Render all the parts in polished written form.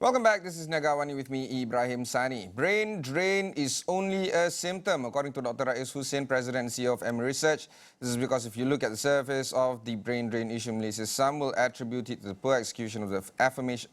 Welcome back. This is Niaga AWANI with me, Ibrahim Sani. Brain drain is only a symptom, according to Dr. Rais Hussin, President and CEO of EMIR Research. This is because if you look at the surface of the brain drain issue in Malaysia, some will attribute it to the poor execution of the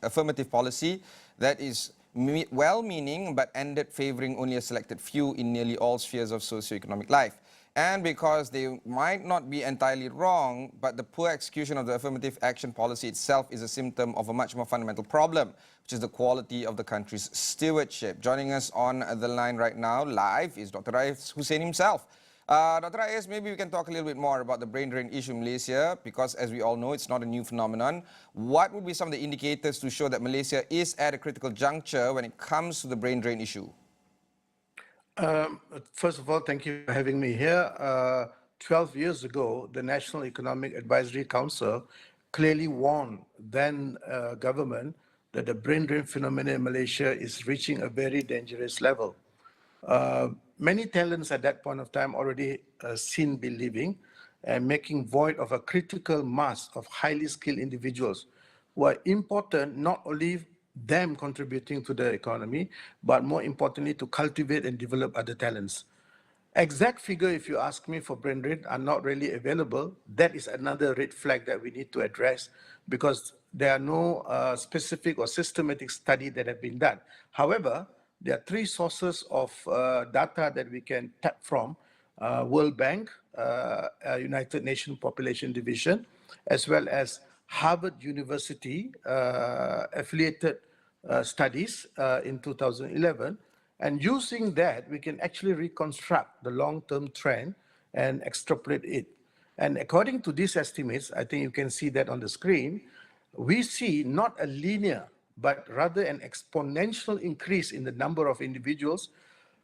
affirmative policy that is well-meaning but ended favouring only a selected few in nearly all spheres of socio-economic life. And because they might not be entirely wrong, but the poor execution of the affirmative action policy itself is a symptom of a much more fundamental problem, which is the quality of the country's stewardship. Joining us on the line right now, live, is Dr. Rais Hussin himself. Dr. Rais, maybe we can talk a little bit more about the brain drain issue in Malaysia, because as we all know, it's not a new phenomenon. What would be some of the indicators to show that Malaysia is at a critical juncture when it comes to the brain drain issue? First of all, thank you for having me here. 12 years ago, the National Economic Advisory Council clearly warned then government that the brain drain phenomenon in Malaysia is reaching a very dangerous level. Many talents at that point of time already seen believing and making void of a critical mass of highly skilled individuals who are important not only them contributing to the economy, but more importantly, to cultivate and develop other talents. Exact figure, if you ask me, for brain drain are not really available. That is another red flag that we need to address because there are no specific or systematic study that have been done. However, there are three sources of data that we can tap from: World Bank, United Nations Population Division, as well as Harvard University affiliated studies in 2011. And using that, we can actually reconstruct the long-term trend and extrapolate it. And according to these estimates, I think you can see that on the screen, we see not a linear, but rather an exponential increase in the number of individuals,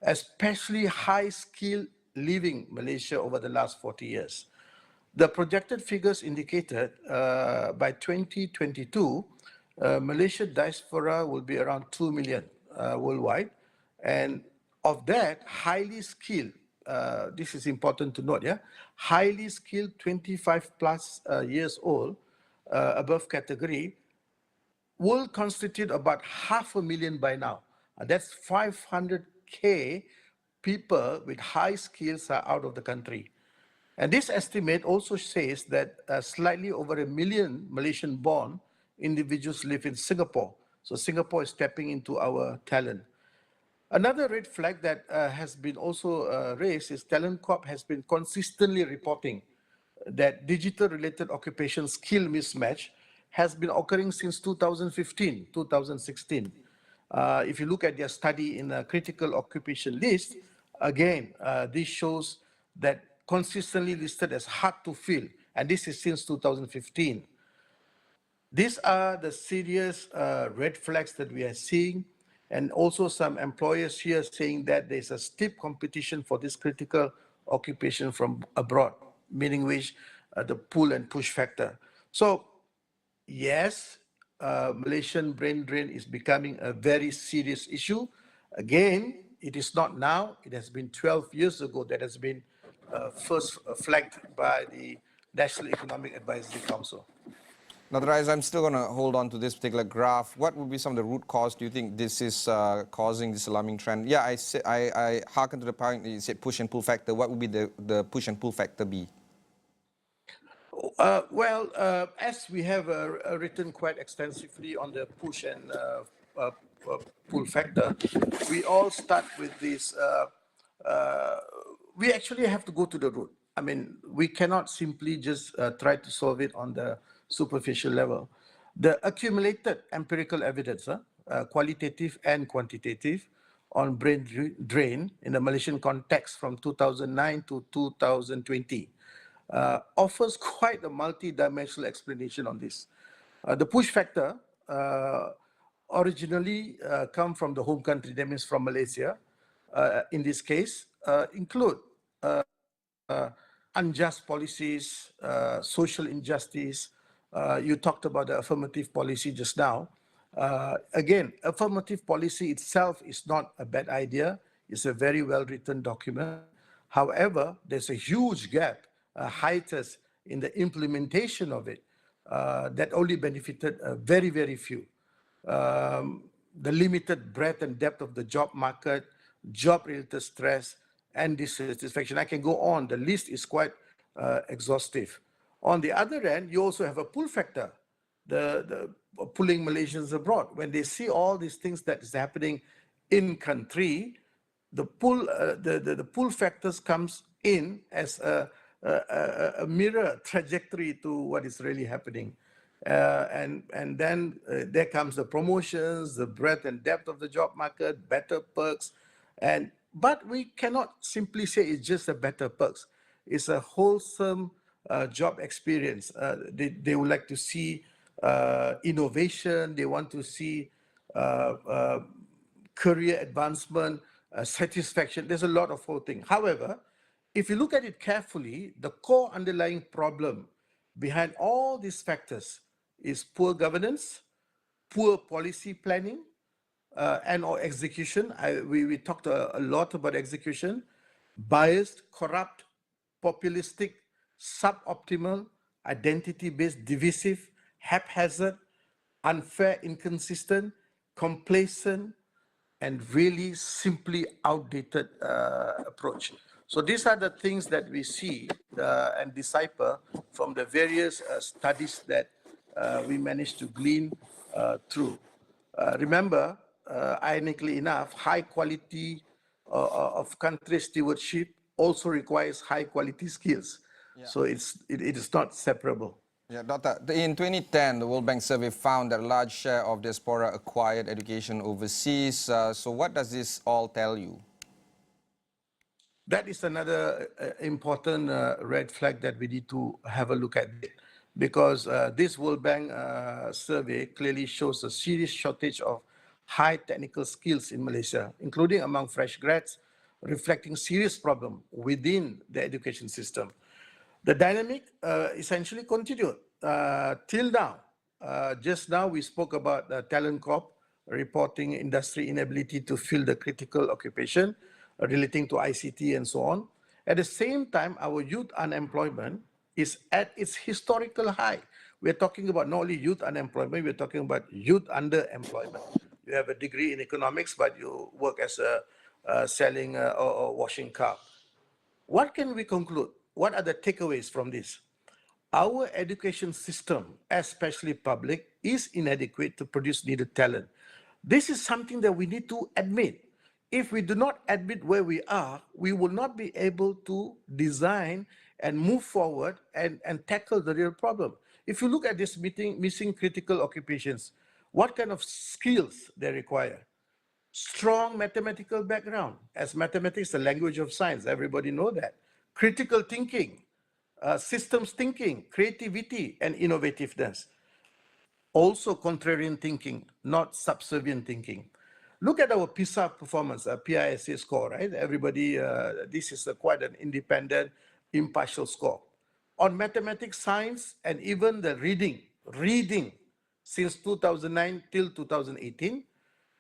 especially high-skilled living Malaysia over the last 40 years. The projected figures indicated by 2022, Malaysia diaspora will be around 2 million worldwide. And of that, highly skilled, this is important to note, yeah, highly skilled 25 plus years old above category will constitute about 500,000 by now. That's 500K people with high skills are out of the country. And this estimate also says that slightly over 1 million Malaysian-born individuals live in Singapore. So Singapore is tapping into our talent. Another red flag that has been also raised is Talent Corp has been consistently reporting that digital-related occupation skill mismatch has been occurring since 2015, 2016. If you look at their study in a critical occupation list, again, this shows that consistently listed as hard to fill, and this is since 2015. These are the serious red flags that we are seeing, and also some employers here saying that there's a steep competition for this critical occupation from abroad, meaning which the pull and push factor. So yes, Malaysian brain drain is becoming a very serious issue. Again, it is not now, it has been 12 years ago that has been first flagged by the National Economic Advisory Council. Dr. Rais, I'm still going to hold on to this particular graph. What would be some of the root cause do you think this is causing this alarming trend? Yeah, I hearken to the point that you said push and pull factor. What would be the push and pull factor be? As we have written quite extensively on the push and pull factor, we all start with this. We actually have to go to the root. I mean, we cannot simply just try to solve it on the superficial level. The accumulated empirical evidence, qualitative and quantitative, on brain drain in the Malaysian context from 2009 to 2020 offers quite a multi-dimensional explanation on this. The push factor originally come from the home country, that means from Malaysia. In this case, include unjust policies, social injustice. You talked about the affirmative policy just now. Again, affirmative policy itself is not a bad idea. It's a very well-written document. However, there's a huge gap, hiatus in the implementation of it that only benefited very, very few. the limited breadth and depth of the job market, job-related stress, and dissatisfaction. I can go on. The list is quite exhaustive. On the other hand, you also have a pull factor, the pulling Malaysians abroad. When they see all these things that is happening in country, the pull factors comes in as a mirror trajectory to what is really happening. And then there comes the promotions, the breadth and depth of the job market, better perks. But we cannot simply say it's just a better perks. It's a wholesome job experience. They would like to see innovation. They want to see career advancement, satisfaction. There's a lot of whole thing. However, if you look at it carefully, the core underlying problem behind all these factors is poor governance, poor policy planning, and or execution. We talked a lot about execution, biased, corrupt, populistic, suboptimal, identity-based, divisive, haphazard, unfair, inconsistent, complacent, and really simply outdated approach. So these are the things that we see and decipher from the various studies that we managed to glean through. Remember, ironically enough, high quality of country stewardship also requires high quality skills. Yeah. So it is not separable. Yeah, Doctor, in 2010, the World Bank survey found that a large share of diaspora acquired education overseas. So what does this all tell you? That is another important red flag that we need to have a look at, because this World Bank survey clearly shows a serious shortage of high technical skills in Malaysia, including among fresh grads, reflecting serious problem within the education system. The dynamic essentially continued till now. Just now we spoke about Talent Corp reporting industry inability to fill the critical occupation relating to ICT and so on. At the same time, our youth unemployment is at its historical high. We're talking about not only youth unemployment, we're talking about youth underemployment. You have a degree in economics, but you work as a selling or washing car. What can we conclude? What are the takeaways from this? Our education system, especially public, is inadequate to produce needed talent. This is something that we need to admit. If we do not admit where we are, we will not be able to design and move forward and tackle the real problem. If you look at this missing critical occupations, what kind of skills they require? Strong mathematical background, as mathematics is the language of science, everybody know that. Critical thinking, systems thinking, creativity, and innovativeness. Also contrarian thinking, not subservient thinking. Look at our PISA performance, PISA score, right? Everybody, this is quite an independent, impartial score. On mathematics, science, and even the reading since 2009 till 2018,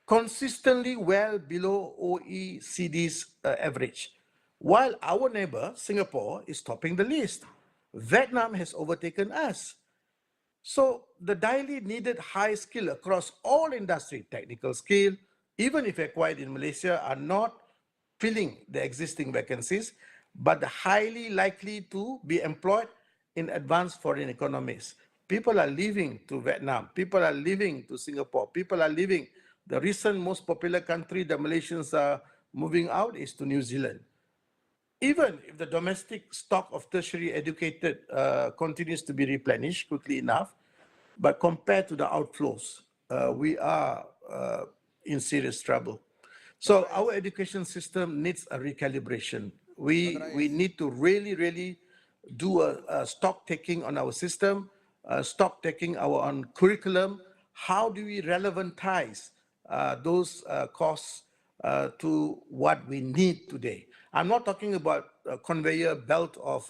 consistently well below OECD's average. While our neighbor, Singapore, is topping the list. Vietnam has overtaken us. So the daily needed high skill across all industry, technical skill, even if acquired in Malaysia, are not filling the existing vacancies, but highly likely to be employed in advanced foreign economies. People are leaving to Vietnam. People are leaving to Singapore. People are leaving. The recent most popular country the Malaysians are moving out is to New Zealand. Even if the domestic stock of tertiary educated continues to be replenished quickly enough, but compared to the outflows, we are in serious trouble. So our education system needs a recalibration. We need to really do a stock taking on our system, stock taking our own curriculum. How do we relevantize those costs to what we need today? I'm not talking about a conveyor belt of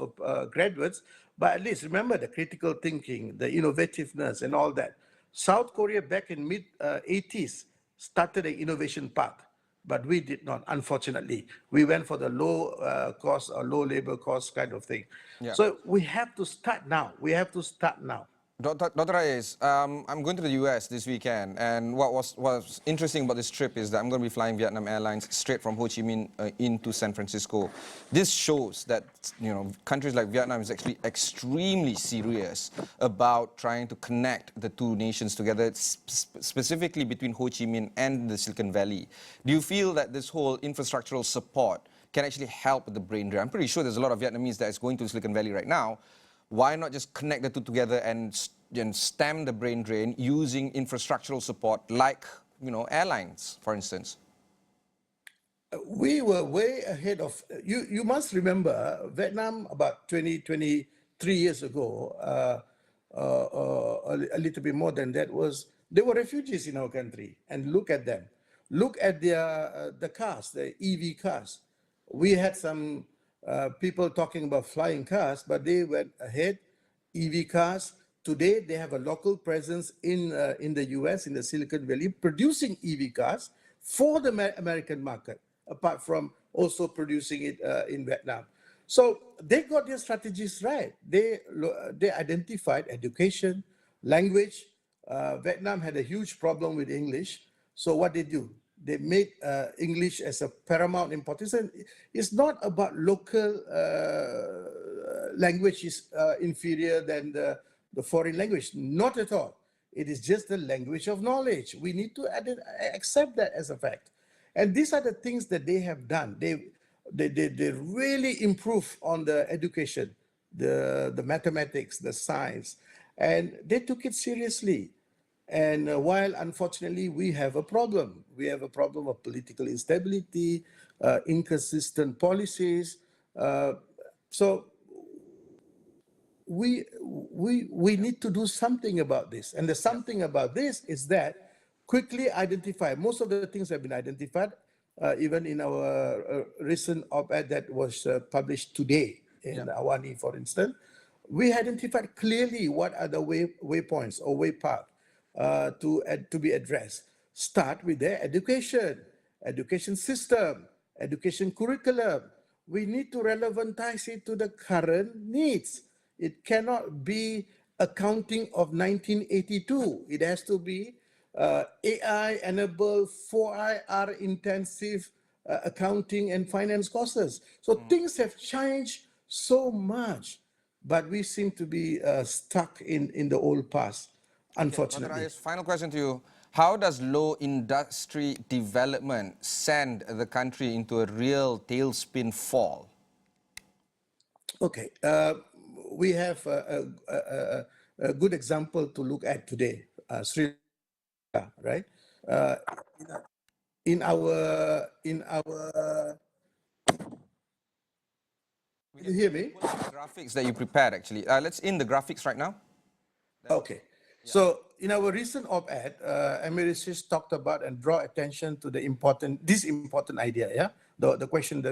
graduates, but at least remember the critical thinking, the innovativeness and all that. South Korea back in mid-80s started an innovation park, but we did not, unfortunately. We went for the low cost or low labor cost kind of thing. Yeah. So we have to start now. We have to start now. Dr. Rais, I'm going to the US this weekend, and what was interesting about this trip is that I'm going to be flying Vietnam Airlines straight from Ho Chi Minh into San Francisco. This shows that countries like Vietnam is actually extremely serious about trying to connect the two nations together, specifically between Ho Chi Minh and the Silicon Valley. Do you feel that this whole infrastructural support can actually help the brain drain? I'm pretty sure there's a lot of Vietnamese that is going to Silicon Valley right now. Why not just connect the two together and stem the brain drain using infrastructural support like, airlines, for instance? We were way ahead of, you must remember, Vietnam about 23 years ago, a little bit more than that, they were refugees in our country. And look at them. Look at the cars, the EV cars. We had some people talking about flying cars, but they went ahead, EV cars. Today, they have a local presence in the US, in the Silicon Valley, producing EV cars for the American market, apart from also producing it in Vietnam. So they got their strategies right. They identified education, language. Vietnam had a huge problem with English. So what they do? They made English as a paramount importance. And it's not about local language is inferior than the foreign language. Not at all. It is just the language of knowledge. We need to accept that as a fact. And these are the things that they have done. They really improve on the education, the mathematics, the science, and they took it seriously. And while unfortunately we have a problem of political instability, inconsistent policies. So we need to do something about this. And the something about this is that quickly identify. Most of the things have been identified, even in our recent op-ed that was published today in AWANI, for instance. We identified clearly what are the waypoints or way path to be addressed. Start with their education system, education curriculum. We need to relevantize it to the current needs. It cannot be accounting of 1982. It has to be AI-enabled, 4IR intensive accounting and finance courses. So things have changed so much, but we seem to be stuck in the old past, unfortunately. Dr. Final question to you. How does low industry development send the country into a real tailspin fall? Okay, we have a good example to look at today, Sri Lanka, right? In our Can you hear me? Graphics that you prepared, actually. Let's in the graphics right now. Okay. So in our recent op-ed, EMIR Research talked about and draw attention to this important idea, yeah? The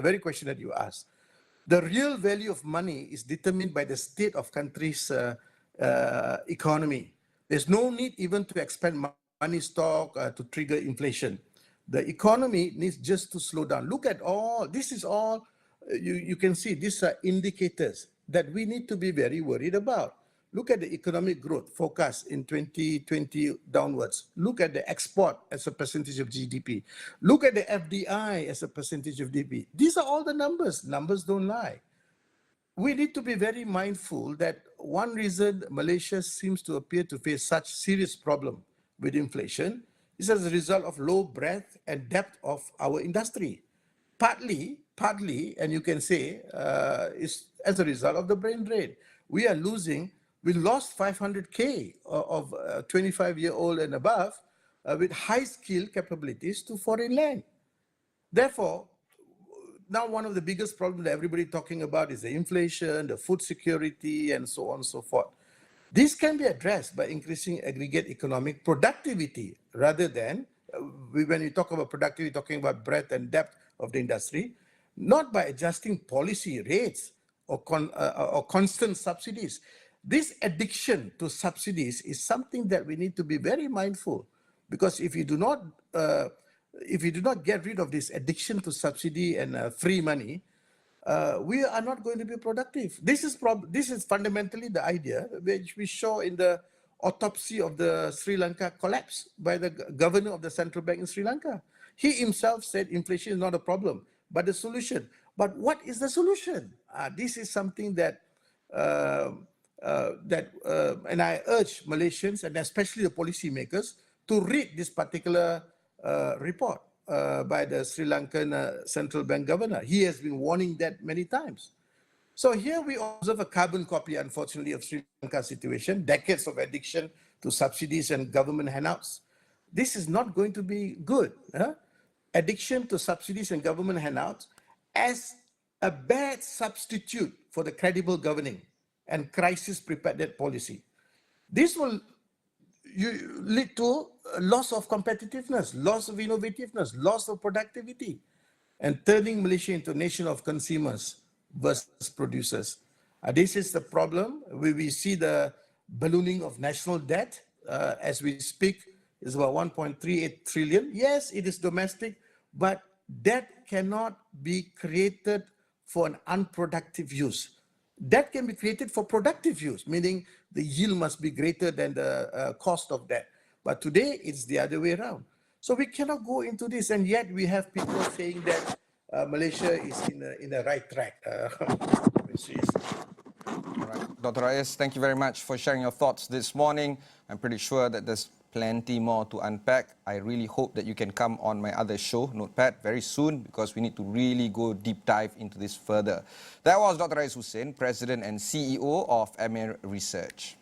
very question that you asked. The real value of money is determined by the state of country's economy. There's no need even to expand money stock to trigger inflation. The economy needs just to slow down. Look at this is all, you can see these are indicators that we need to be very worried about. Look at the economic growth forecast in 2020 downwards. Look at the export as a percentage of GDP. Look at the FDI as a percentage of GDP. These are all the numbers. Numbers don't lie. We need to be very mindful that one reason Malaysia seems to appear to face such serious problem with inflation is as a result of low breadth and depth of our industry. Partly, and you can say, is as a result of the brain drain. We lost 500K of 25-year-old and above with high skill capabilities to foreign land. Therefore, now one of the biggest problems that everybody talking about is the inflation, the food security, and so on and so forth. This can be addressed by increasing aggregate economic productivity rather than, when you talk about productivity, talking about breadth and depth of the industry, not by adjusting policy rates or constant subsidies. This addiction to subsidies is something that we need to be very mindful, because if you do not get rid of this addiction to subsidy and free money, we are not going to be productive. This is fundamentally the idea which we show in the autopsy of the Sri Lanka collapse by the governor of the central bank in Sri Lanka. He himself said inflation is not a problem, but the solution. But what is the solution? This is something that and I urge Malaysians and especially the policymakers to read this particular report by the Sri Lankan central bank governor. He has been warning that many times. So here we observe a carbon copy, unfortunately, of Sri Lanka's situation, decades of addiction to subsidies and government handouts. This is not going to be good. Addiction to subsidies and government handouts as a bad substitute for the credible governing and crisis prepared policy. This will lead to loss of competitiveness, loss of innovativeness, loss of productivity, and turning Malaysia into a nation of consumers versus producers. This is the problem. We see the ballooning of national debt as we speak is about 1.38 trillion. Yes, it is domestic, but debt cannot be created for an unproductive use. Debt can be created for productive use, meaning the yield must be greater than the cost of debt. But today, it's the other way around. So we cannot go into this, and yet we have people saying that Malaysia is in the right track. All right. Dr. Rais, thank you very much for sharing your thoughts this morning. I'm pretty sure that there's plenty more to unpack. I really hope that you can come on my other show, Notepad, very soon, because we need to really go deep dive into this further. That was Dr. Rais Hussin, President and CEO of EMIR Research.